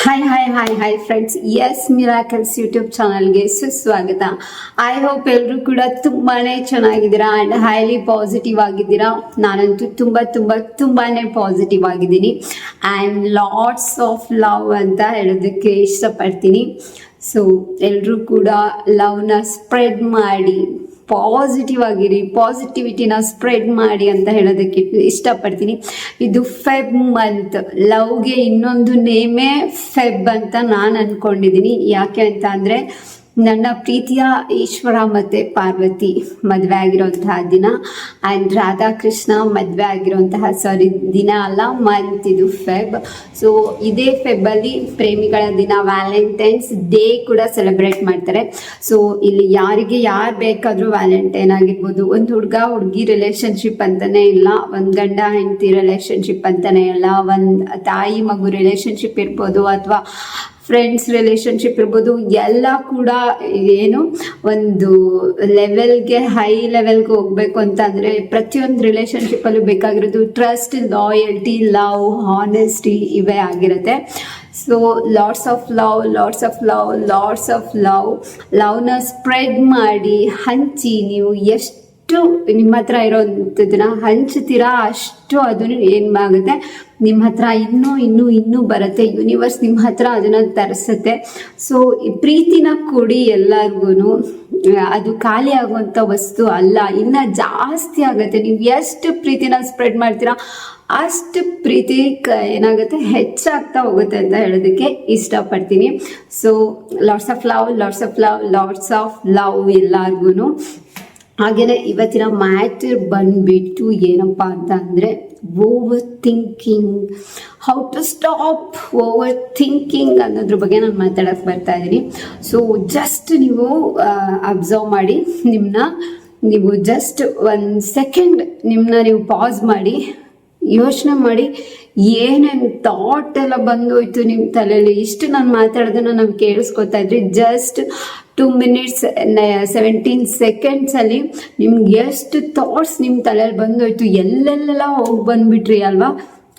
Hi friends, S Miracles YouTube ಚಾನಲ್ಗೆ ಸುಸ್ವಾಗತ. I hope ಎಲ್ಲರೂ ಕೂಡ ತುಂಬಾನೇ ಚೆನ್ನಾಗಿದ್ದೀರಾ ಆ್ಯಂಡ್ ಹೈಲಿ ಪಾಸಿಟಿವ್ ಆಗಿದ್ದೀರಾ. ನಾನಂತೂ ತುಂಬಾನೇ ಪಾಸಿಟಿವ್ ಆಗಿದ್ದೀನಿ ಆ್ಯಂಡ್ ಲಾಟ್ಸ್ ಆಫ್ ಲವ್ ಅಂತ ಹೇಳೋದಕ್ಕೆ ಇಷ್ಟಪಡ್ತೀನಿ. ಸೊ ಎಲ್ಲರೂ ಕೂಡ ಲವ್ನ ಸ್ಪ್ರೆಡ್ ಮಾಡಿ, ಪಾಸಿಟಿವ್ ಆಗಿರಿ, ಪಾಸಿಟಿವಿಟಿನ ಸ್ಪ್ರೆಡ್ ಮಾಡಿ ಅಂತ ಹೇಳೋದಕ್ಕೆ ಇಷ್ಟಪಡ್ತೀನಿ. ಇದು ಫೆಬ್ ಮಂತ್, ಲವ್ಗೆ ಇನ್ನೊಂದು ನೇಮೇ ಫೆಬ್ ಅಂತ ನಾನು ಅಂದ್ಕೊಂಡಿದ್ದೀನಿ. ಯಾಕೆ ಅಂತ ಅಂದರೆ ನನ್ನ ಪ್ರೀತಿಯ ಈಶ್ವರ ಮತ್ತು ಪಾರ್ವತಿ ಮದುವೆ ಆಗಿರೋಂತಹ ದಿನ ಆ್ಯಂಡ್ ರಾಧಾಕೃಷ್ಣ ಮದುವೆ ಆಗಿರೋಂತಹ ದಿನ ಅಲ್ಲ, ಮಂತ್ ಇದು ಫೆಬ್. ಸೊ ಇದೇ ಫೆಬ್ಬಲ್ಲಿ ಪ್ರೇಮಿಗಳ ದಿನ, ವ್ಯಾಲೆಂಟೈನ್ಸ್ ಡೇ ಕೂಡ ಸೆಲೆಬ್ರೇಟ್ ಮಾಡ್ತಾರೆ. ಸೊ ಇಲ್ಲಿ ಯಾರು ಬೇಕಾದರೂ ವ್ಯಾಲೆಂಟೈನ್ ಆಗಿರ್ಬೋದು. ಒಂದು ಹುಡುಗಿ ರಿಲೇಷನ್ಶಿಪ್ ಅಂತಲೇ ಇಲ್ಲ, ಒಂದು ಗಂಡ ಹೆಂಡತಿ ರಿಲೇಷನ್ಶಿಪ್ ಅಂತಲೇ ಇಲ್ಲ, ಒಂದು ತಾಯಿ ಮಗು ರಿಲೇಷನ್ಶಿಪ್ ಇರ್ಬೋದು, ಅಥವಾ ಫ್ರೆಂಡ್ಸ್ ರಿಲೇಷನ್ಶಿಪ್ ಇರ್ಬೋದು. ಎಲ್ಲ ಕೂಡ ಏನು ಒಂದು ಲೆವೆಲ್ಗೆ, ಹೈ ಲೆವೆಲ್ಗೆ ಹೋಗ್ಬೇಕು ಅಂತ ಅಂದರೆ ಪ್ರತಿಯೊಂದು ರಿಲೇಷನ್ಶಿಪ್ಪಲ್ಲೂ ಬೇಕಾಗಿರೋದು ಟ್ರಸ್ಟ್, ಲಾಯಲ್ಟಿ, ಲವ್, ಹಾನೆಸ್ಟಿ ಇವೇ ಆಗಿರುತ್ತೆ. ಸೊ ಲಾಟ್ಸ್ ಆಫ್ ಲವ್, ಲವ್ನ ಸ್ಪ್ರೆಡ್ ಮಾಡಿ, ಹಂಚಿ. ನೀವು ಎಷ್ಟು ನಿಮ್ಮ ಹತ್ರ ಇರೋಂಥದ್ದನ್ನ ಹಂಚ್ತೀರಾ ಅಷ್ಟು ಅದನ್ನು ಏನಾಗುತ್ತೆ, ನಿಮ್ಮ ಹತ್ರ ಇನ್ನೂ ಬರುತ್ತೆ. ಯೂನಿವರ್ಸ್ ನಿಮ್ಮ ಹತ್ರ ಅದನ್ನು ತರಿಸುತ್ತೆ. ಸೊ ಈ ಪ್ರೀತಿನ ಕೊಡಿ ಎಲ್ಲರಿಗೂ. ಅದು ಖಾಲಿ ಆಗುವಂಥ ವಸ್ತು ಅಲ್ಲ, ಇನ್ನು ಜಾಸ್ತಿ ಆಗುತ್ತೆ. ನೀವು ಎಷ್ಟು ಪ್ರೀತಿನ ಸ್ಪ್ರೆಡ್ ಮಾಡ್ತೀರಾ ಅಷ್ಟು ಪ್ರೀತಿ ಏನಾಗುತ್ತೆ, ಹೆಚ್ಚಾಗ್ತಾ ಹೋಗುತ್ತೆ ಅಂತ ಹೇಳೋದಕ್ಕೆ ಇಷ್ಟಪಡ್ತೀನಿ. ಸೊ ಲಾಟ್ಸ್ ಆಫ್ ಲವ್ ಎಲ್ಲರಿಗೂ. ಹಾಗೆಯೇ ಇವತ್ತಿನ ಮ್ಯಾಟರ್ ಬಂದ್ಬಿಟ್ಟು ಏನಪ್ಪ ಅಂತ ಅಂದರೆ over thinking, how to stop over thinking ಅನ್ನೋದ್ರ ಬಗ್ಗೆ ನಾನು ಮಾತಾಡೋಕ್ಕೆ ಬರ್ತಾ ಇದ್ದೀನಿ. ಸೊ ಜಸ್ಟ್ ನೀವು ಅಬ್ಸರ್ವ್ ಮಾಡಿ, ನೀವು ಜಸ್ಟ್ 1 ಸೆಕೆಂಡ್ ನೀವು ಪಾಸ್ ಮಾಡಿ ಯೋಚನೆ ಮಾಡಿ, ಏನೇನು ಥಾಟ್ ಎಲ್ಲ ಬಂದೋಯ್ತು ನಿಮ್ಮ ತಲೆಯಲ್ಲಿ. ಇಷ್ಟು ನಾನು ಮಾತಾಡೋದನ್ನು ನಾವು ಕೇಳಿಸ್ಕೊತಾ ಇದ್ರಿ. ಜಸ್ಟ್ 2 minutes 17 seconds ಅಲ್ಲಿ ನಿಮ್ಗೆ ಎಷ್ಟು ಥಾಟ್ಸ್ ನಿಮ್ಮ ತಲೆಯಲ್ಲಿ ಬಂದೋಯ್ತು, ಎಲ್ಲೆಲ್ಲ ಹೋಗಿ ಬಂದ್ಬಿಟ್ರಿ ಅಲ್ವಾ?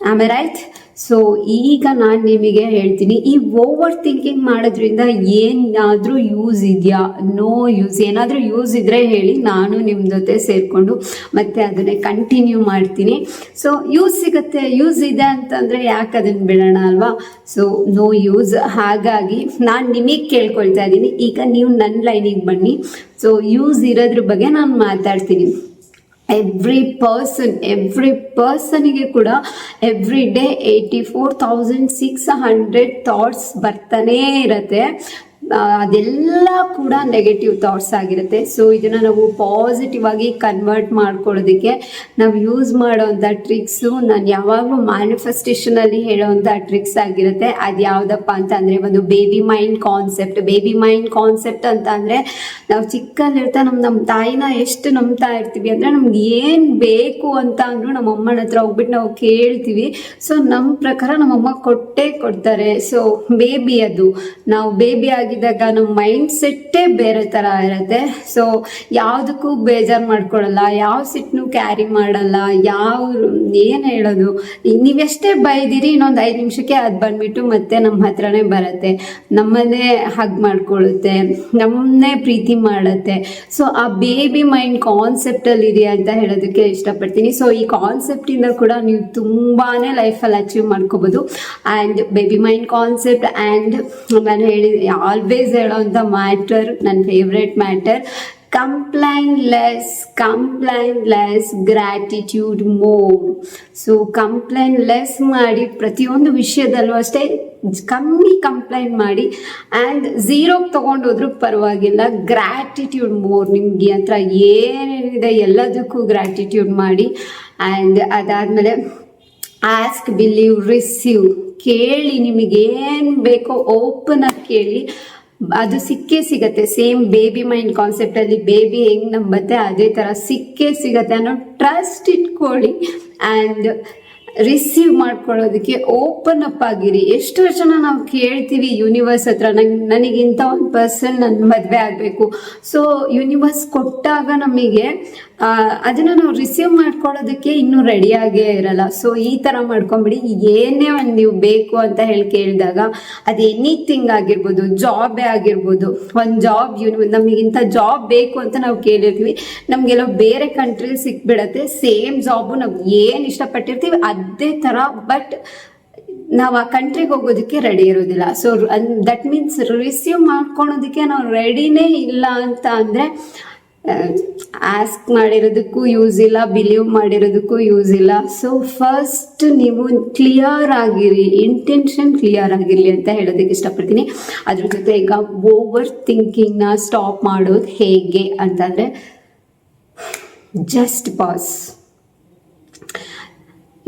Am I right? ಸೊ ಈಗ ನಾನು ನಿಮಗೆ ಹೇಳ್ತೀನಿ, ಈ ಓವರ್ ಥಿಂಕಿಂಗ್ ಮಾಡೋದ್ರಿಂದ ಏನಾದರೂ ಯೂಸ್ ಇದೆಯಾ? No use. ಏನಾದರೂ ಯೂಸ್ ಇದ್ದರೆ ಹೇಳಿ, ನಾನು ನಿಮ್ಮ ಜೊತೆ ಸೇರಿಕೊಂಡು ಮತ್ತೆ ಅದನ್ನೇ ಕಂಟಿನ್ಯೂ ಮಾಡ್ತೀನಿ. ಸೊ ಯೂಸ್ ಇದೆ ಅಂತಂದರೆ ಯಾಕೆ ಅದನ್ನು ಬಿಡೋಣ ಅಲ್ವಾ? So no use. ಹಾಗಾಗಿ ನಾನು ನಿಮಗೆ ಕೇಳ್ಕೊಳ್ತಾ ಇದ್ದೀನಿ, ಈಗ ನೀವು ನನ್ನ ಲೈನಿಗೆ ಬನ್ನಿ. ಸೊ ಯೂಸ್ ಇರೋದ್ರ ಬಗ್ಗೆ ನಾನು ಮಾತಾಡ್ತೀನಿ. ಎವ್ರಿ ಪರ್ಸನಿಗೆ ಕೂಡ ಎವ್ರಿ ಡೇ 84,600 ಥಾಟ್ಸ್ ಬರ್ತಾನೇ ಇರುತ್ತೆ. ಅದೆಲ್ಲ ಕೂಡ ನೆಗೆಟಿವ್ ಥಾಟ್ಸ್ ಆಗಿರುತ್ತೆ. ಸೊ ಇದನ್ನು ನಾವು ಪಾಸಿಟಿವ್ ಆಗಿ ಕನ್ವರ್ಟ್ ಮಾಡ್ಕೊಳ್ಳೋದಕ್ಕೆ ನಾವು ಯೂಸ್ ಮಾಡೋವಂಥ ಟ್ರಿಕ್ಸು ನಾನು ಯಾವಾಗಲೂ ಮ್ಯಾನಿಫೆಸ್ಟೇಷನಲ್ಲಿ ಹೇಳೋವಂಥ ಟ್ರಿಕ್ಸ್ ಆಗಿರುತ್ತೆ. ಅದು ಯಾವುದಪ್ಪ ಅಂತ ಅಂದರೆ ಒಂದು ಬೇಬಿ ಮೈಂಡ್ ಕಾನ್ಸೆಪ್ಟ್ ಅಂತ ಅಂದರೆ, ನಾವು ಚಿಕ್ಕಲ್ಲಿರ್ತಾ ನಮ್ಮ ತಾಯಿನ ಎಷ್ಟು ನಂಬ್ತಾ ಇರ್ತೀವಿ ಅಂದರೆ, ನಮ್ಗೆ ಏನು ಬೇಕು ಅಂತ ಅಂದರೂ ನಮ್ಮ ಅಮ್ಮನ ಹತ್ರ ಹೋಗ್ಬಿಟ್ಟು ನಾವು ಕೇಳ್ತೀವಿ. ಸೊ ನಮ್ಮ ಪ್ರಕಾರ ನಮ್ಮಮ್ಮ ಕೊಡ್ತಾರೆ. ಸೊ ನಾವು ಬೇಬಿ ಆಗಿ ನಮ್ಮ ಮೈಂಡ್ ಸೆಟ್ಟೇ ಬೇರೆ ಥರ ಇರುತ್ತೆ. ಸೊ ಯಾವುದಕ್ಕೂ ಬೇಜಾರು ಮಾಡ್ಕೊಳ್ಳಲ್ಲ, ಯಾವ ಸಿಟ್ಟನ್ನು ಕ್ಯಾರಿ ಮಾಡಲ್ಲ. ಏನು ಹೇಳೋದು, ನೀವೆಷ್ಟೇ ಬೈದಿರಿ ಇನ್ನೊಂದು 5 ನಿಮಿಷಕ್ಕೆ ಅದು ಬಂದ್ಬಿಟ್ಟು ಮತ್ತೆ ನಮ್ಮ ಹತ್ರನೇ ಬರುತ್ತೆ, ನಮ್ಮನ್ನೇ ಹಗ್ ಮಾಡ್ಕೊಳ್ಳುತ್ತೆ, ನಮ್ಮನ್ನೇ ಪ್ರೀತಿ ಮಾಡುತ್ತೆ. ಸೊ ಆ ಬೇಬಿ ಮೈಂಡ್ ಕಾನ್ಸೆಪ್ಟಲ್ಲಿ ಇದೆಯಾ ಅಂತ ಹೇಳೋದಕ್ಕೆ ಇಷ್ಟಪಡ್ತೀನಿ. ಸೊ ಈ ಕಾನ್ಸೆಪ್ಟಿಂದ ಕೂಡ ನೀವು ತುಂಬಾ ಲೈಫಲ್ಲಿ ಅಚೀವ್ ಮಾಡ್ಕೋಬೋದು. And baby mind concept and ನಾನು ಆಲ್ವೇಸ್ ಹೇಳೋವಂಥ ಮ್ಯಾಟರ್, ನನ್ನ favourite matter, complaint less gratitude more. So complaint less ಮಾಡಿ, ಪ್ರತಿಯೊಂದು ವಿಷಯದಲ್ಲೂ ಅಷ್ಟೇ ಕಮ್ಮಿ ಕಂಪ್ಲೈಂಟ್ ಮಾಡಿ. ಆ್ಯಂಡ್ 0ಗೆ ತೊಗೊಂಡೋದ್ರೂ ಪರವಾಗಿಲ್ಲ, ಗ್ರ್ಯಾಟಿಟ್ಯೂಡ್ ಮೋರ್. ನಿಮಗೆ ಹತ್ರ ಏನೇನಿದೆ ಎಲ್ಲದಕ್ಕೂ ಗ್ರ್ಯಾಟಿಟ್ಯೂಡ್ ಮಾಡಿ. ಆ್ಯಂಡ್ ಅದಾದಮೇಲೆ ಆಸ್ಕ್, ಬಿಲೀವ್, ರಿಸೀವ್. ಕೇಳಿ, ನಿಮಗೇನು ಬೇಕೋ ಓಪನ್ ಆಗಿ ಕೇಳಿ, ಅದು ಸಿಗತ್ತೆ. ಸೇಮ್ ಬೇಬಿ ಮೈಂಡ್ ಕಾನ್ಸೆಪ್ಟಲ್ಲಿ ಬೇಬಿ ಹೆಂಗೆ ನಂಬತ್ತೆ ಅದೇ ಥರ ಸಿಗತ್ತೆ ಅನ್ನೋ ಟ್ರಸ್ಟ್ ಇಟ್ಕೊಳ್ಳಿ. ಆ್ಯಂಡ್ ರಿಸೀವ್ ಮಾಡ್ಕೊಳ್ಳೋದಕ್ಕೆ ಓಪನ್ ಅಪ್ ಆಗಿರಿ. ಎಷ್ಟು ಜನ ನಾವು ಕೇಳ್ತೀವಿ ಯೂನಿವರ್ಸ್ ಹತ್ರ, ನನಗಿಂತ ಒಂದು ಪರ್ಸನ್ ನನ್ನ ಮದುವೆ ಆಗಬೇಕು. ಸೊ ಯೂನಿವರ್ಸ್ ಕೊಟ್ಟಾಗ ನಮಗೆ ಅದನ್ನ ನಾವು ರಿಸೀವ್ ಮಾಡ್ಕೊಳ್ಳೋದಕ್ಕೆ ಇನ್ನೂ ರೆಡಿಯಾಗೇ ಇರಲ್ಲ. ಸೊ ಈ ಥರ ಮಾಡ್ಕೊಂಬಿಡಿ. ಏನೇ ಒಂದು ನೀವು ಬೇಕು ಅಂತ ಹೇಳಿ ಕೇಳಿದಾಗ ಅದು ಎನಿಥಿಂಗ್ ಆಗಿರ್ಬೋದು, ಜಾಬೇ ಆಗಿರ್ಬೋದು, ಒಂದು ಜಾಬ್ ನಮಗಿಂತ ಜಾಬ್ ಬೇಕು ಅಂತ ನಾವು ಕೇಳಿರ್ತೀವಿ, ನಮಗೆಲ್ಲೋ ಬೇರೆ ಕಂಟ್ರಿಲಿ ಸಿಕ್ಬಿಡತ್ತೆ ಸೇಮ್ ಜಾಬು, ನಾವು ಏನು ಇಷ್ಟಪಟ್ಟಿರ್ತೀವಿ ಅದೇ ಥರ, ಬಟ್ ನಾವು ಆ ಕಂಟ್ರಿಗೆ ಹೋಗೋದಕ್ಕೆ ರೆಡಿ ಇರೋದಿಲ್ಲ. ಸೊ ದಟ್ ಮೀನ್ಸ್ ರಿಸೀವ್ ಮಾಡ್ಕೊಳೋದಕ್ಕೆ ನಾವು ರೆಡಿನೇ ಇಲ್ಲ ಅಂತ ಅಂದರೆ ಆಸ್ಕ್ ಮಾಡಿರೋದಕ್ಕೂ ಯೂಸ್ ಇಲ್ಲ, ಬಿಲೀವ್ ಮಾಡಿರೋದಕ್ಕೂ ಯೂಸ್ ಇಲ್ಲ. ಸೊ ಫಸ್ಟ್ ನೀವು ಕ್ಲಿಯರ್ ಆಗಿರಿ, ಇಂಟೆನ್ಷನ್ ಕ್ಲಿಯರ್ ಆಗಿರಲಿ ಅಂತ ಹೇಳೋದಕ್ಕೆ ಇಷ್ಟಪಡ್ತೀನಿ. ಅದ್ರ ಜೊತೆ ಈಗ ಓವರ್ ಥಿಂಕಿಂಗ್ನ ಸ್ಟಾಪ್ ಮಾಡೋದು ಹೇಗೆ ಅಂತಂದರೆ ಜಸ್ಟ್ ಪಾಸ್.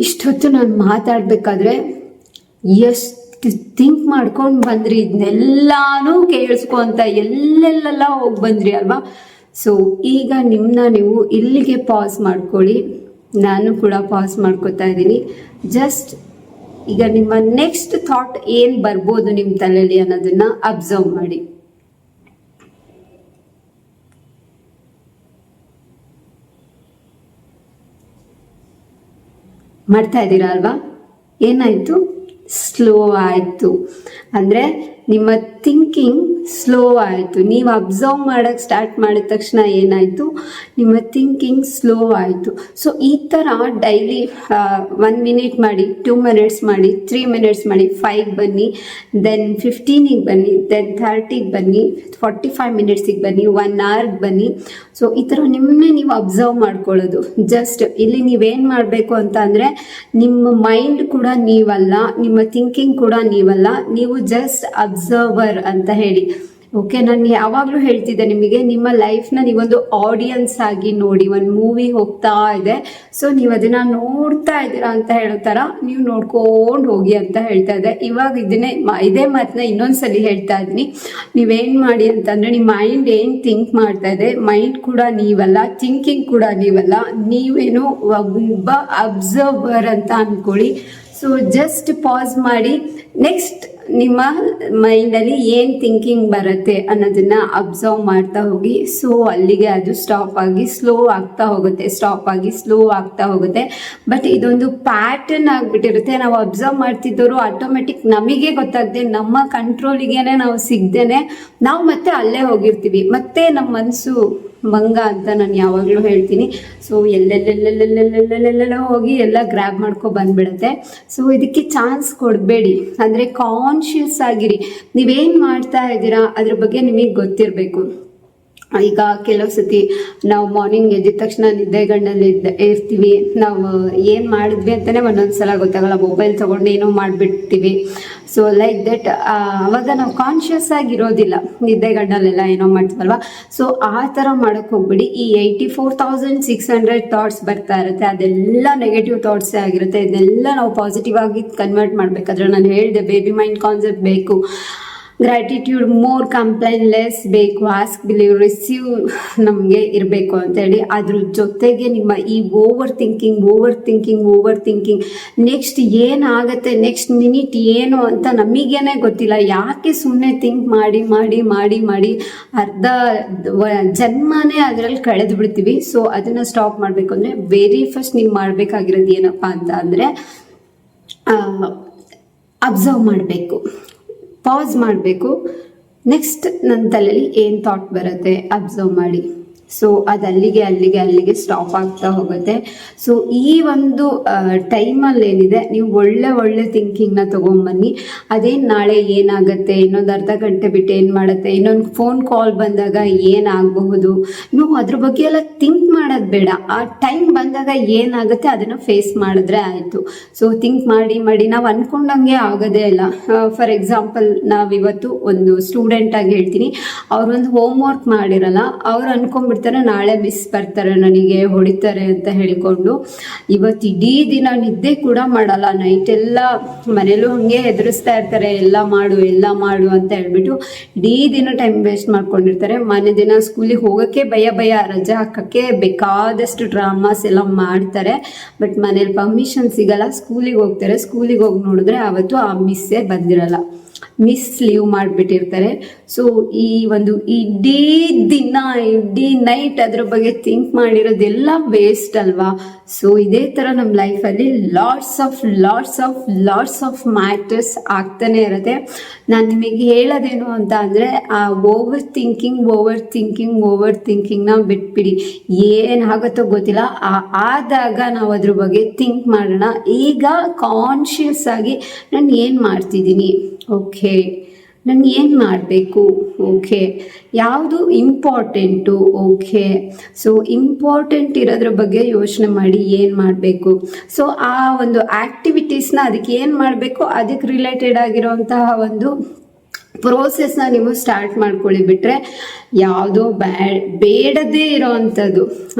ಇಷ್ಟೊತ್ತು ನಾನು ಮಾತಾಡಬೇಕಾದ್ರೆ ಎಷ್ಟು ಥಿಂಕ್ ಮಾಡ್ಕೊಂಡು ಬಂದ್ರಿ, ಇದನ್ನೆಲ್ಲಾನು ಕೇಳಿಸ್ಕೊಂತ ಎಲ್ಲೆಲ್ಲೆಲ್ಲ ಹೋಗಿ ಬಂದ್ರಿ ಅಲ್ವಾ. ಸೊ ಈಗ ನಿಮ್ಮನ್ನ ನೀವು ಇಲ್ಲಿಗೆ ಪಾಸ್ ಮಾಡ್ಕೊಳ್ಳಿ, ನಾನು ಕೂಡ ಪಾಸ್ ಮಾಡ್ಕೋತಾ ಇದ್ದೀನಿ. ಜಸ್ಟ್ ಈಗ ನಿಮ್ಮ ನೆಕ್ಸ್ಟ್ ಥಾಟ್ ಏನು ಬರ್ಬೋದು ನಿಮ್ಮ ತಲೆಯಲ್ಲಿ ಅನ್ನೋದನ್ನ ಅಬ್ಸರ್ವ್ ಮಾಡಿ. ಮಾಡ್ತಾ ಇದ್ದೀರಾ ಅಲ್ವಾ? ಏನಾಯಿತು? ಸ್ಲೋ ಆಯಿತು. ಅಂದರೆ ನಿಮ್ಮ ಥಿಂಕಿಂಗ್ ಸ್ಲೋ ಆಯಿತು. ನೀವು ಅಬ್ಸರ್ವ್ ಮಾಡೋಕ್ಕೆ ಸ್ಟಾರ್ಟ್ ಮಾಡಿದ ತಕ್ಷಣ ಏನಾಯಿತು? ನಿಮ್ಮ ಥಿಂಕಿಂಗ್ ಸ್ಲೋ ಆಯಿತು. ಸೊ ಈ ಥರ ಡೈಲಿ 1 ಮಿನಿಟ್ ಮಾಡಿ, 2 ಮಿನಿಟ್ಸ್ ಮಾಡಿ, 3 ಮಿನಿಟ್ಸ್ ಮಾಡಿ, 5 ಬನ್ನಿ, ದೆನ್ 15ಗೆ ಬನ್ನಿ, ದೆನ್ 30ಗೆ ಬನ್ನಿ, 45 ಮಿನಿಟ್ಸಿಗೆ ಬನ್ನಿ, 1 ಅವರ್ಗೆ ಬನ್ನಿ. ಸೊ ಈ ಥರ ನಿಮ್ಮನ್ನೇ ನೀವು ಅಬ್ಸರ್ವ್ ಮಾಡ್ಕೊಳ್ಳೋದು. ಜಸ್ಟ್ ಇಲ್ಲಿ ನೀವೇನು ಮಾಡಬೇಕು ಅಂತ ಅಂದರೆ, ನಿಮ್ಮ ಮೈಂಡ್ ಕೂಡ ನೀವಲ್ಲ, ನಿಮ್ಮ ಥಿಂಕಿಂಗ್ ಕೂಡ ನೀವಲ್ಲ, ನೀವು ಜಸ್ಟ್ ಅಬ್ಸರ್ವರ್ ಅಂತ ಹೇಳಿ. ಓಕೆ, ನಾನು ಯಾವಾಗಲೂ ಹೇಳ್ತಿದ್ದೆ ನಿಮಗೆ, ನಿಮ್ಮ ಲೈಫ್ನ ನೀವೊಂದು ಆಡಿಯನ್ಸ್ ಆಗಿ ನೋಡಿ. ಒಂದು ಮೂವಿ ಹೋಗ್ತಾ ಇದೆ, ಸೊ ನೀವು ಅದನ್ನ ನೋಡ್ತಾ ಇದ್ದೀರಾ ಅಂತ ಹೇಳೋ ಥರ ನೀವು ನೋಡ್ಕೊಂಡು ಹೋಗಿ ಅಂತ ಹೇಳ್ತಾ ಇದ್ದೆ. ಇವಾಗ ಇದೇ ಮಾತನ್ನ ಇನ್ನೊಂದ್ಸಲಿ ಹೇಳ್ತಾ ಇದ್ದೀನಿ. ನೀವೇನು ಮಾಡಿ ಅಂತಂದರೆ, ನಿಮ್ಮ ಮೈಂಡ್ ಏನು ಥಿಂಕ್ ಮಾಡ್ತಾ ಇದೆ, ಮೈಂಡ್ ಕೂಡ ನೀವಲ್ಲ, ಥಿಂಕಿಂಗ್ ಕೂಡ ನೀವಲ್ಲ, ನೀವೇನು ಒಬ್ಬ ಅಬ್ಸರ್ವರ್ ಅಂತ ಅಂದ್ಕೊಳ್ಳಿ. ಸೊ ಜಸ್ಟ್ ಪಾಸ್ ಮಾಡಿ, ನೆಕ್ಸ್ಟ್ ನಿಮ್ಮ ಮೈಂಡಲ್ಲಿ ಏನು ಥಿಂಕಿಂಗ್ ಬರುತ್ತೆ ಅನ್ನೋದನ್ನ ಅಬ್ಸರ್ವ್ ಮಾಡ್ತಾ ಹೋಗಿ. ಸೊ ಅಲ್ಲಿಗೆ ಅದು ಸ್ಟಾಪ್ ಆಗಿ ಸ್ಲೋ ಆಗ್ತಾ ಹೋಗುತ್ತೆ, ಸ್ಟಾಪ್ ಆಗಿ ಸ್ಲೋ ಆಗ್ತಾ ಹೋಗುತ್ತೆ. ಬಟ್ ಇದೊಂದು ಪ್ಯಾಟರ್ನ್ ಆಗಿಬಿಟ್ಟಿರುತ್ತೆ. ನಾವು ಅಬ್ಸರ್ವ್ ಮಾಡ್ತಿದ್ದವರು ಆಟೋಮೆಟಿಕ್ ನಮಗೆ ಗೊತ್ತಾಗದೆ, ನಮ್ಮ ಕಂಟ್ರೋಲಿಗೇನೆ ನಾವು ಸಿಗ್ದೇನೆ ನಾವು ಮತ್ತೆ ಅಲ್ಲೇ ಹೋಗಿರ್ತೀವಿ. ಮತ್ತೆ ನಮ್ಮ ಮನಸ್ಸು ಮಂಗ ಅಂತ ನಾನು ಯಾವಾಗಲೂ ಹೇಳ್ತೀನಿ. ಸೊ ಎಲ್ಲೆಲ್ಲೆಲ್ಲೆಲ್ಲೆಲ್ಲೆಲ್ಲೆಲ್ಲೆಲ್ಲ ಹೋಗಿ ಎಲ್ಲ ಗ್ರ್ಯಾಬ್ ಮಾಡ್ಕೊ ಬಂದ್ಬಿಡುತ್ತೆ. ಸೊ ಇದಕ್ಕೆ ಚಾನ್ಸ್ ಕೊಡಬೇಡಿ. ಅಂದರೆ ಕಾನ್ಷಿಯಸ್ ಆಗಿರಿ, ನೀವೇನು ಮಾಡ್ತಾ ಇದ್ದೀರಾ ಅದ್ರ ಬಗ್ಗೆ ನಿಮಗೆ ಗೊತ್ತಿರಬೇಕು. ಈಗ ಕೆಲವು ಸತಿ ನಾವು ಮಾರ್ನಿಂಗ್ ಎದ್ದ ತಕ್ಷಣ ನಿದ್ದೆಗಣ್ಣಲ್ಲಿ ಇರ್ತೀವಿ. ನಾವು ಏನು ಮಾಡಿದ್ವಿ ಅಂತಲೇ ಒಂದೊಂದ್ಸಲ ಗೊತ್ತಾಗಲ್ಲ, ಮೊಬೈಲ್ ತೊಗೊಂಡು ಏನೋ ಮಾಡಿಬಿಡ್ತೀವಿ. ಸೊ ಲೈಕ್ ದಟ್ ಅವಾಗ ನಾವು ಕಾನ್ಷಿಯಸ್ ಆಗಿರೋದಿಲ್ಲ, ನಿದ್ದೆಗಣ್ಣಲ್ಲೆಲ್ಲ ಏನೋ ಮಾಡ್ತೀವಲ್ವ. ಸೊ ಆ ಥರ ಮಾಡೋಕ್ಕೆ ಹೋಗ್ಬಿಡಿ. ಈ 84,600 ಥಾಟ್ಸ್ ಬರ್ತಾ ಇರುತ್ತೆ, ಅದೆಲ್ಲ ನೆಗೆಟಿವ್ ಥಾಟ್ಸೇ ಆಗಿರುತ್ತೆ. ಇದೆಲ್ಲ ನಾವು ಪಾಸಿಟಿವ್ ಆಗಿ ಕನ್ವರ್ಟ್ ಮಾಡಬೇಕಾದ್ರೆ, ನಾನು ಹೇಳಿದೆ ಬೇಬಿ ಮೈಂಡ್ ಕಾನ್ಸೆಪ್ಟ್ ಬೇಕು, ಗ್ರ್ಯಾಟಿಟ್ಯೂಡ್, ಮೋರ್ ಕಂಪ್ಲೇನ್ ಲೆಸ್ ಬೇಕು, ಆಸ್ಕ್ ಬಿಲೀವ್ ರಿಸೀವ್ ನಮಗೆ ಇರಬೇಕು ಅಂತೇಳಿ. ಅದ್ರ ಜೊತೆಗೆ ನಿಮ್ಮ ಈ ಓವರ್ ಥಿಂಕಿಂಗ್ ನೆಕ್ಸ್ಟ್ ಏನಾಗುತ್ತೆ, ನೆಕ್ಸ್ಟ್ ಮಿನಿಟ್ ಏನು ಅಂತ ನಮಗೇನೆ ಗೊತ್ತಿಲ್ಲ. ಯಾಕೆ ಸುಮ್ಮನೆ ಥಿಂಕ್ ಮಾಡಿ ಅರ್ಧ ಜನ್ಮನೇ ಅದರಲ್ಲಿ ಕಳೆದು ಬಿಡ್ತೀವಿ. ಸೊ ಅದನ್ನು ಸ್ಟಾಪ್ ಮಾಡಬೇಕು ಅಂದರೆ ವೆರಿ ಫಸ್ಟ್ ನೀವು ಮಾಡಬೇಕಾಗಿರೋದು ಏನಪ್ಪ ಅಂತ ಅಂದರೆ, ಅಬ್ಸರ್ವ್ ಮಾಡಬೇಕು, ಪಾಸ್ ಮಾಡಬೇಕು. ನೆಕ್ಸ್ಟ್ ನನ್ನ ತಲೆಯಲ್ಲಿ ಏನು ಥಾಟ್ ಬರುತ್ತೆ ಅಬ್ಸರ್ವ್ ಮಾಡಿ. ಸೊ ಅದು ಅಲ್ಲಿಗೆ ಸ್ಟಾಪ್ ಆಗ್ತಾ ಹೋಗುತ್ತೆ. ಸೊ ಈ ಒಂದು ಟೈಮಲ್ಲಿ ಏನಿದೆ, ನೀವು ಒಳ್ಳೆ ಥಿಂಕಿಂಗ್ನ ತೊಗೊಂಬನ್ನಿ. ಅದೇನು ನಾಳೆ ಏನಾಗುತ್ತೆ, ಇನ್ನೊಂದು ಅರ್ಧ ಗಂಟೆ ಬಿಟ್ಟು ಏನು ಮಾಡುತ್ತೆ, ಇನ್ನೊಂದು ಫೋನ್ ಕಾಲ್ ಬಂದಾಗ ಏನಾಗಬಹುದು, ನೀವು ಅದ್ರ ಬಗ್ಗೆ ಎಲ್ಲ ಥಿಂಕ್ ಮಾಡೋದು ಬೇಡ. ಆ ಟೈಮ್ ಬಂದಾಗ ಏನಾಗುತ್ತೆ ಅದನ್ನು ಫೇಸ್ ಮಾಡಿದ್ರೆ ಆಯಿತು. ಸೊ ಥಿಂಕ್ ಮಾಡಿ ನಾವು ಅಂದ್ಕೊಂಡಂಗೆ ಆಗೋದೇ ಇಲ್ಲ. ಫಾರ್ ಎಕ್ಸಾಂಪಲ್, ನಾವಿವತ್ತು ಒಂದು ಸ್ಟೂಡೆಂಟಾಗಿ ಹೇಳ್ತೀನಿ, ಅವರೊಂದು ಹೋಮ್ ವರ್ಕ್ ಮಾಡಿರಲ್ಲ, ಅವ್ರು ಅನ್ಕೊಂಡ್ಬಿಡ್ತಾರೆ ನಾಳೆ ಮಿಸ್ ಬರ್ತಾರೆ, ನನಗೆ ಹೊಡಿತಾರೆ ಅಂತ ಹೇಳಿಕೊಂಡು ಇವತ್ತು ಇಡೀ ದಿನ ನಿದ್ದೆ ಕೂಡ ಮಾಡಲ್ಲ. ನೈಟ್ ಎಲ್ಲ ಮನೇಲೂ ಹಂಗೆ ಹೆದರಿಸ್ತಾ ಇರ್ತಾರೆ, ಎಲ್ಲ ಮಾಡು ಅಂತ ಹೇಳ್ಬಿಟ್ಟು ಇಡೀ ದಿನ ಟೈಮ್ ವೇಸ್ಟ್ ಮಾಡ್ಕೊಂಡಿರ್ತಾರೆ. ಮನೆ ದಿನ ಸ್ಕೂಲಿಗೆ ಹೋಗೋಕ್ಕೆ ಭಯ, ರಜಾ ಹಾಕೋಕ್ಕೆ ಬೇಕಾದಷ್ಟು ಡ್ರಾಮಾಸ್ ಎಲ್ಲ ಮಾಡ್ತಾರೆ. ಬಟ್ ಮನೇಲಿ ಪರ್ಮಿಷನ್ ಸಿಗಲ್ಲ, ಸ್ಕೂಲಿಗೆ ಹೋಗ್ತಾರೆ. ಸ್ಕೂಲಿಗೆ ಹೋಗಿ ನೋಡಿದ್ರೆ ಅವತ್ತು ಆ ಮಿಸ್ಸೇ ಬಂದಿರಲ್ಲ, ಮಿಸ್ ಲೀವ್ ಮಾಡಿಬಿಟ್ಟಿರ್ತಾರೆ. ಸೊ ಈ ಒಂದು ಇಡೀ ನೈಟ್ ಅದ್ರ ಬಗ್ಗೆ ಥಿಂಕ್ ಮಾಡಿರೋದೆಲ್ಲ ವೇಸ್ಟ್ ಅಲ್ವಾ. ಸೊ ಇದೇ ತರ ನಮ್ಮ ಲೈಫಲ್ಲಿ ಲಾಟ್ಸ್ ಆಫ್ ಮ್ಯಾಟರ್ಸ್ ಆಗ್ತಾನೆ ಇರುತ್ತೆ. ನಾನು ನಿಮಗೆ ಹೇಳೋದೇನು ಅಂತ ಅಂದರೆ ಆ ಓವರ್ ಥಿಂಕಿಂಗ್ನ ಬಿಟ್ಬಿಡಿ. ಏನಾಗುತ್ತೋ ಗೊತ್ತಿಲ್ಲ, ಆದಾಗ ನಾವು ಅದ್ರ ಬಗ್ಗೆ ಥಿಂಕ್ ಮಾಡೋಣ. ಈಗ ಕಾನ್ಷಿಯಸ್ ಆಗಿ ನಾನು ಏನು ಮಾಡ್ತಿದ್ದೀನಿ, ಓಕೆ ನಾನು ಏನು ಮಾಡಬೇಕು, ಓಕೆ ಯಾವುದು ಇಂಪಾರ್ಟೆಂಟು, ಓಕೆ ಸೊ ಇಂಪಾರ್ಟೆಂಟ್ ಇರೋದ್ರ ಬಗ್ಗೆ ಯೋಚನೆ ಮಾಡಿ ಏನು ಮಾಡಬೇಕು. ಸೊ ಆ ಒಂದು ಆ್ಯಕ್ಟಿವಿಟೀಸ್ನ ಅದಕ್ಕೆ ಏನು ಮಾಡಬೇಕು, ಅದಕ್ಕೆ ರಿಲೇಟೆಡ್ ಆಗಿರೋಂತಹ ಒಂದು ಪ್ರೋಸೆಸ್ನ ನೀವು ಸ್ಟಾರ್ಟ್ ಮಾಡ್ಕೊಳ್ಳಿ. ಬಿಟ್ಟರೆ ಯಾವುದೋ ಬೇಡದೇ ಇರೋವಂಥದ್ದು,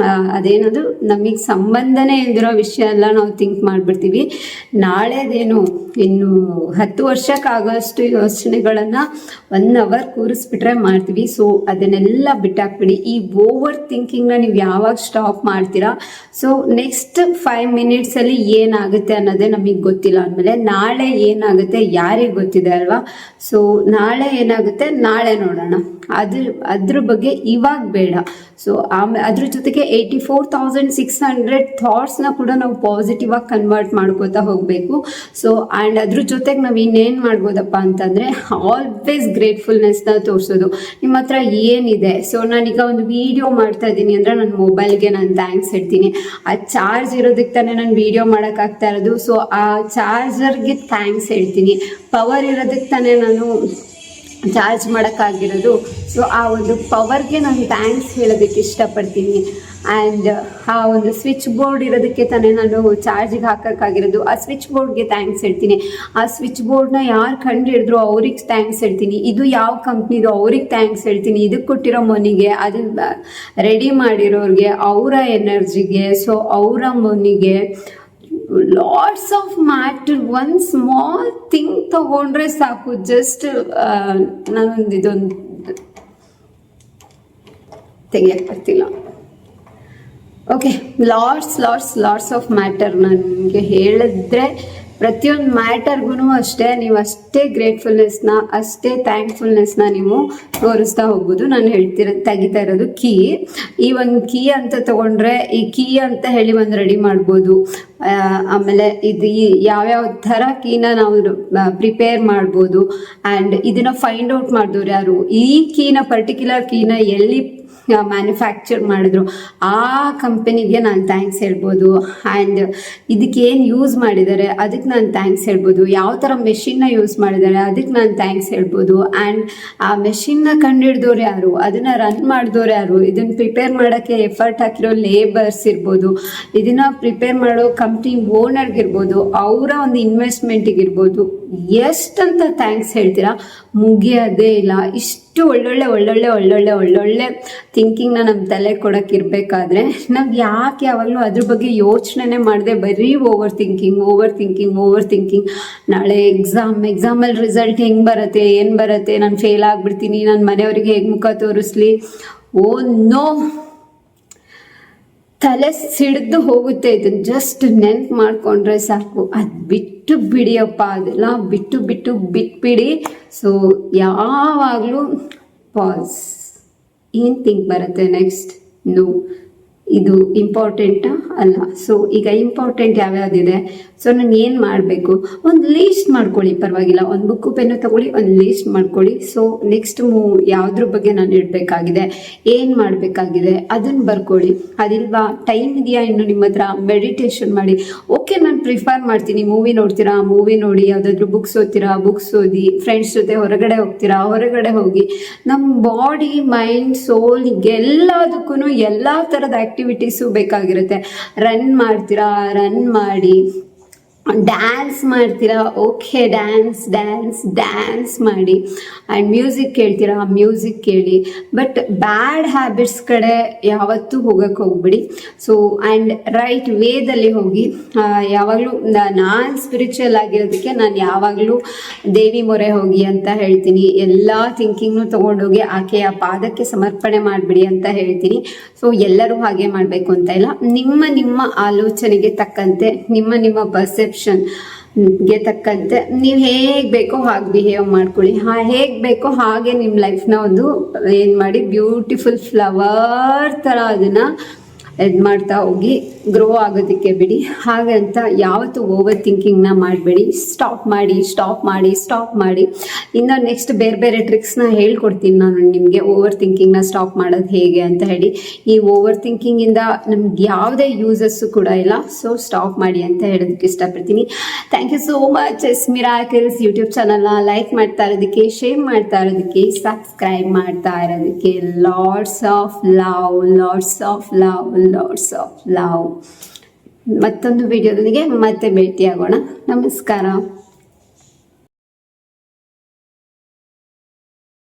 ಅದೇನದು ನಮಗೆ ಸಂಬಂಧನೇ ಇಲ್ದಿರೋ ವಿಷಯ ಎಲ್ಲ ನಾವು ಥಿಂಕ್ ಮಾಡಿಬಿಡ್ತೀವಿ. ನಾಳೆದೇನು ಇನ್ನು 10 ವರ್ಷಕ್ಕಾಗೋಷ್ಟು ಯೋಚನೆಗಳನ್ನು 1 ಅವರ್ ಕೂರಿಸ್ಬಿಟ್ರೆ ಮಾಡ್ತೀವಿ. ಸೊ ಅದನ್ನೆಲ್ಲ ಬಿಟ್ಟಾಕ್ಬಿಡಿ. ಈ ಓವರ್ ಥಿಂಕಿಂಗ್ನ ನೀವು ಯಾವಾಗ ಸ್ಟಾಪ್ ಮಾಡ್ತೀರಾ, ಸೊ ನೆಕ್ಸ್ಟ್ 5 ಮಿನಿಟ್ಸಲ್ಲಿ ಏನಾಗುತ್ತೆ ಅನ್ನೋದೇ ನಮಗೆ ಗೊತ್ತಿಲ್ಲ ಅಂದಮೇಲೆ ನಾಳೆ ಏನಾಗುತ್ತೆ ಯಾರಿಗೆ ಗೊತ್ತಿದೆ ಅಲ್ವಾ. ಸೊ ನಾಳೆ ಏನಾಗುತ್ತೆ ನಾಳೆ ನೋಡೋಣ, ಅದ್ರ ಬಗ್ಗೆ ಇವಾಗ ಬೇಡ. ಸೊ ಅದ್ರ ಜೊತೆಗೆ 84,600 ಥಾಟ್ಸ್ನ ಕೂಡ ನಾವು ಪಾಸಿಟಿವ್ ಆಗಿ ಕನ್ವರ್ಟ್ ಮಾಡ್ಕೋತಾ ಹೋಗಬೇಕು. ಸೊ ಆ್ಯಂಡ್ ಅದ್ರ ಜೊತೆಗೆ ನಾವು ಇನ್ನೇನು ಮಾಡ್ಬೋದಪ್ಪ ಅಂತಂದರೆ ಆಲ್ವೇಸ್ ಗ್ರೇಟ್ಫುಲ್ನೆಸ್ನ ತೋರಿಸೋದು. ನಿಮ್ಮ ಹತ್ರ ಏನಿದೆ, ಸೊ ನಾನೀಗ ಒಂದು ವಿಡಿಯೋ ಮಾಡ್ತಾ ಇದ್ದೀನಿ ಅಂದರೆ ನನ್ನ ಮೊಬೈಲ್ಗೆ ನಾನು ಥ್ಯಾಂಕ್ಸ್ ಹೇಳ್ತೀನಿ. ಆ ಚಾರ್ಜ್ ಇರೋದಕ್ಕೆ ತಾನೇ ನಾನು ವಿಡಿಯೋ ಮಾಡೋಕ್ಕಾಗ್ತಾ ಇರೋದು. ಸೊ ಆ ಚಾರ್ಜರ್ಗೆ ಥ್ಯಾಂಕ್ಸ್ ಹೇಳ್ತೀನಿ. ಪವರ್ ಇರೋದಕ್ಕೆ ತಾನೇ ನಾನು ಚಾರ್ಜ್ ಮಾಡೋಕ್ಕಾಗಿರೋದು. ಸೊ ಆ ಒಂದು ಪವರ್ಗೆ ನಾನು ಥ್ಯಾಂಕ್ಸ್ ಹೇಳೋದಕ್ಕೆ ಇಷ್ಟಪಡ್ತೀನಿ. ಆ್ಯಂಡ್ ಆ ಒಂದು ಸ್ವಿಚ್ ಬೋರ್ಡ್ ಇರೋದಕ್ಕೆ ತಾನೇ ನಾನು ಚಾರ್ಜಿಗೆ ಹಾಕೋಕ್ಕಾಗಿರೋದು. ಆ ಸ್ವಿಚ್ ಬೋರ್ಡ್ಗೆ ಥ್ಯಾಂಕ್ಸ್ ಹೇಳ್ತೀನಿ. ಆ ಸ್ವಿಚ್ ಬೋರ್ಡ್ನ ಯಾರು ಕಂಡು ಹಿಡಿದ್ರು ಅವ್ರಿಗೆ ಥ್ಯಾಂಕ್ಸ್ ಹೇಳ್ತೀನಿ. ಇದು ಯಾವ ಕಂಪ್ನಿದು ಅವ್ರಿಗೆ ಥ್ಯಾಂಕ್ಸ್ ಹೇಳ್ತೀನಿ. ಇದಕ್ಕೆ ಕೊಟ್ಟಿರೋ ಮನಿಗೆ, ಅದನ್ನ ರೆಡಿ ಮಾಡಿರೋರಿಗೆ, ಅವರ ಎನರ್ಜಿಗೆ, ಸೊ ಅವರ ಮನಿಗೆ, lots of matter. One small thing ತಗೊಂಡ್ರೆ ಸಾಕು. ಜಸ್ಟ್ ನಾನೊಂದು ಇದೊಂದು ತೆಗಿಯಕ್ಕೆ ಬರ್ತಿಲ್ಲ. Okay, lots of matter. ನನಗೆ ಹೇಳಿದ್ರೆ ಪ್ರತಿಯೊಂದು ಮ್ಯಾಟರ್ಗೂ ಅಷ್ಟೇ ನೀವು ಅಷ್ಟೇ ಗ್ರೇಟ್ಫುಲ್ನೆಸ್ನ, ಅಷ್ಟೇ ಥ್ಯಾಂಕ್ಫುಲ್ನೆಸ್ನ ನೀವು ತೋರಿಸ್ತಾ ಹೋಗ್ಬೋದು. ನಾನು ತೆಗಿತಾ ಇರೋದು ಕೀ. ಈ ಒಂದು ಕೀ ಅಂತ ತಗೊಂಡ್ರೆ ಈ ಕೀ ಅಂತ ಹೇಳಿ ಒಂದು ರೆಡಿ ಮಾಡ್ಬೋದು. ಆಮೇಲೆ ಇದು ಯಾವ್ಯಾವ ಥರ ಕೀನ ನಾವು ಪ್ರಿಪೇರ್ ಮಾಡ್ಬೋದು. ಆ್ಯಂಡ್ ಇದನ್ನು ಫೈಂಡ್ ಔಟ್ ಮಾಡಿದವ್ರು ಯಾರು, ಈ ಕೀನ ಪರ್ಟಿಕ್ಯುಲರ್ ಕೀನ ಎಲ್ಲಿ ಮ್ಯಾನುಫ್ಯಾಕ್ಚರ್ ಮಾಡಿದ್ರು ಆ ಕಂಪನಿಗೆ ನಾನು ಥ್ಯಾಂಕ್ಸ್ ಹೇಳ್ಬೋದು. ಆ್ಯಂಡ್ ಇದಕ್ಕೆ ಏನು ಯೂಸ್ ಮಾಡಿದ್ದಾರೆ ಅದಕ್ಕೆ ನಾನು ಥ್ಯಾಂಕ್ಸ್ ಹೇಳ್ಬೋದು. ಯಾವ ಥರ ಮೆಷಿನ್ನ ಯೂಸ್ ಮಾಡಿದ್ದಾರೆ ಅದಕ್ಕೆ ನಾನು ಥ್ಯಾಂಕ್ಸ್ ಹೇಳ್ಬೋದು. ಆ್ಯಂಡ್ ಆ ಮೆಷಿನ್ನ ಕಂಡುಹಿಡ್ದವ್ರು ಯಾರು, ಅದನ್ನು ರನ್ ಮಾಡಿದವ್ರು ಯಾರು, ಇದನ್ನು ಪ್ರಿಪೇರ್ ಮಾಡೋಕ್ಕೆ ಎಫರ್ಟ್ ಹಾಕಿರೋ ಲೇಬರ್ಸ್ ಇರ್ಬೋದು, ಇದನ್ನು ಪ್ರಿಪೇರ್ ಮಾಡೋ ಕಂಪ್ನಿ ಓನರ್ಗಿರ್ಬೋದು, ಅವರ ಒಂದು ಇನ್ವೆಸ್ಟ್ಮೆಂಟಿಗಿರ್ಬೋದು, ಎಷ್ಟಂತ ಥ್ಯಾಂಕ್ಸ್ ಹೇಳ್ತೀರಾ ಮುಗಿಯೋದೇ ಇಲ್ಲ. ಇಷ್ಟು ಒಳ್ಳೊಳ್ಳೆ ಥಿಂಕಿಂಗ್ನ ನಮ್ಮ ತಲೆ ಕೊಡೋಕ್ಕಿರ್ಬೇಕಾದ್ರೆ ನಾವು ಯಾಕೆ ಯಾವಾಗಲೂ ಅದ್ರ ಬಗ್ಗೆ ಯೋಚನೆ ಮಾಡದೆ ಬರೀ ಓವರ್ ಥಿಂಕಿಂಗ್ ನಾಳೆ ಎಕ್ಸಾಮಲ್ಲಿ ರಿಸಲ್ಟ್ ಹೆಂಗೆ ಬರುತ್ತೆ, ಏನು ಬರುತ್ತೆ, ನಾನು ಫೇಲ್ ಆಗಿಬಿಡ್ತೀನಿ, ನನ್ನ ಮನೆಯವ್ರಿಗೆ ಹೇಗೆ ಮುಖ ತೋರಿಸ್ಲಿ, ಓ ನೋ, ತಲೆ ಸಿಡ್ದು ಹೋಗುತ್ತೆ. ಇದನ್ನು ಜಸ್ಟ್ ನೆನ್ಪು ಮಾಡಿಕೊಂಡ್ರೆ ಸಾಕು. ಅದು ಬಿಟ್ಟು ಬಿಡಿಯಪ್ಪ, ಅದೆಲ್ಲ ಬಿಟ್ಬಿಡಿ. ಸೊ ಯಾವಾಗಲೂ ಪಾಸ್. ಏನು ಥಿಂಕ್ ಬರುತ್ತೆ ನೆಕ್ಸ್ಟ್, ನೋ ಇದು ಇಂಪಾರ್ಟೆಂಟಾ ಅಲ್ಲ. ಸೊ ಈಗ ಇಂಪಾರ್ಟೆಂಟ್ ಯಾವ್ಯಾವುದಿದೆ, ಸೊ ನಾನು ಏನು ಮಾಡಬೇಕು ಒಂದು ಲೀಸ್ಟ್ ಮಾಡ್ಕೊಳ್ಳಿ, ಪರವಾಗಿಲ್ಲ. ಒಂದು ಬುಕ್ಕು ಪೆನ್ನು ತಗೊಳ್ಳಿ, ಒಂದು ಲೀಸ್ಟ್ ಮಾಡ್ಕೊಳ್ಳಿ. ಸೊ ನೆಕ್ಸ್ಟ್ ಯಾವುದ್ರ ಬಗ್ಗೆ ನಾನು ಇಡಬೇಕಾಗಿದೆ, ಏನು ಮಾಡಬೇಕಾಗಿದೆ ಅದನ್ನು ಬರ್ಕೊಳ್ಳಿ. ಅದಿಲ್ವಾ ಟೈಮ್ ಇದೆಯಾ ಇನ್ನು ನಿಮ್ಮ ಹತ್ರ, ಮೆಡಿಟೇಷನ್ ಮಾಡಿ. ಓಕೆ, ನಾನು ಪ್ರಿಫರ್ ಮಾಡ್ತೀನಿ ಮೂವಿ ನೋಡ್ತೀರಾ, ಮೂವಿ ನೋಡಿ, ಯಾವುದಾದ್ರೂ ಬುಕ್ಸ್ ಓದ್ತೀರಾ, ಬುಕ್ಸ್ ಓದಿ, ಫ್ರೆಂಡ್ಸ್ ಜೊತೆ ಹೊರಗಡೆ ಹೋಗ್ತೀರಾ, ಹೊರಗಡೆ ಹೋಗಿ. ನಮ್ಮ ಬಾಡಿ, ಮೈಂಡ್, ಸೋಲ್ ಎಲ್ಲದಕ್ಕೂ ಎಲ್ಲ ಥರದ ಆ್ಯಕ್ಟಿವಿಟೀಸು ಬೇಕಾಗಿರುತ್ತೆ. ರನ್ ಮಾಡ್ತೀರಾ, ರನ್ ಮಾಡಿ. ಡ್ಯಾನ್ಸ್ ಮಾಡ್ತೀರಾ, ಓಕೆ ಡ್ಯಾನ್ಸ್ ಮಾಡಿ. ಆ್ಯಂಡ್ ಮ್ಯೂಸಿಕ್ ಕೇಳ್ತೀರಾ, ಮ್ಯೂಸಿಕ್ ಕೇಳಿ. ಬಟ್ ಬ್ಯಾಡ್ ಹ್ಯಾಬಿಟ್ಸ್ ಕಡೆ ಯಾವತ್ತೂ ಹೋಗೋಕ್ಕೆ ಹೋಗ್ಬಿಡಿ. ಸೊ ಆ್ಯಂಡ್ ರೈಟ್ ವೇದಲ್ಲಿ ಹೋಗಿ. ಯಾವಾಗಲೂ ನಾನು ಸ್ಪಿರಿಚುವಲ್ ಆಗಿರೋದಕ್ಕೆ ನಾನು ಯಾವಾಗಲೂ ದೇವಿ ಮೊರೆ ಹೋಗಿ ಅಂತ ಹೇಳ್ತೀನಿ. ಎಲ್ಲ ಥಿಂಕಿಂಗ್ನು ತೊಗೊಂಡೋಗಿ ಆಕೆಯ ಪಾದಕ್ಕೆ ಸಮರ್ಪಣೆ ಮಾಡಿಬಿಡಿ ಅಂತ ಹೇಳ್ತೀನಿ. ಸೊ ಎಲ್ಲರೂ ಹಾಗೆ ಮಾಡಬೇಕು ಅಂತ ಇಲ್ಲ. ನಿಮ್ಮ ಆಲೋಚನೆಗೆ ತಕ್ಕಂತೆ ನಿಮ್ಮ ಪರ್ಸೆಪ್ಷನ್ ಗೆ ತಕ್ಕಂತೆ ನೀವು ಹೇಗೆ ಬೇಕೋ ಹಾಗೆ ಬಿಹೇವ್ ಮಾಡ್ಕೊಳ್ಳಿ. ಹೇಗೆ ಬೇಕೋ ಹಾಗೆ ನಿಮ್ಮ ಲೈಫ್ನ ಒಂದು ಏನು ಮಾಡಿ ಬ್ಯೂಟಿಫುಲ್ ಫ್ಲವರ್ ಥರ ಅದನ್ನು ಇದು ಮಾಡ್ತಾ ಹೋಗಿ ಗ್ರೋ ಆಗೋದಕ್ಕೆ ಬಿಡಿ. ಹಾಗಂತ ಯಾವತ್ತೂ ಓವರ್ ಥಿಂಕಿಂಗ್ನ ಮಾಡಬೇಡಿ. ಸ್ಟಾಪ್ ಮಾಡಿ. ಇನ್ನು ನೆಕ್ಸ್ಟ್ ಬೇರೆ ಬೇರೆ ಟ್ರಿಕ್ಸ್ನ ಹೇಳ್ಕೊಡ್ತೀನಿ ನಾನು ನಿಮಗೆ, ಓವರ್ ಥಿಂಕಿಂಗ್ನ ಸ್ಟಾಪ್ ಮಾಡೋದು ಹೇಗೆ ಅಂತ ಹೇಳಿ. ಈ ಓವರ್ ಥಿಂಕಿಂಗಿಂದ ನಮ್ಗೆ ಯಾವುದೇ ಯೂಸಸ್ಸು ಕೂಡ ಇಲ್ಲ. ಸೊ ಸ್ಟಾಪ್ ಮಾಡಿ ಅಂತ ಹೇಳೋದಕ್ಕೆ ಇಷ್ಟಪಡ್ತೀನಿ. Thank you so much. S Miracles YouTube ಚಾನಲ್ನ ಲೈಕ್ ಮಾಡ್ತಾ ಇರೋದಕ್ಕೆ, ಶೇರ್ ಮಾಡ್ತಾ ಇರೋದಕ್ಕೆ, ಸಬ್ಸ್ಕ್ರೈಬ್ ಮಾಡ್ತಾ ಇರೋದಕ್ಕೆ. Lots of love. ಮತ್ತೊಂದು ವಿಡಿಯೋದೊಂದಿಗೆ ಮತ್ತೆ ಭೇಟಿಯಾಗೋಣ. ನಮಸ್ಕಾರ.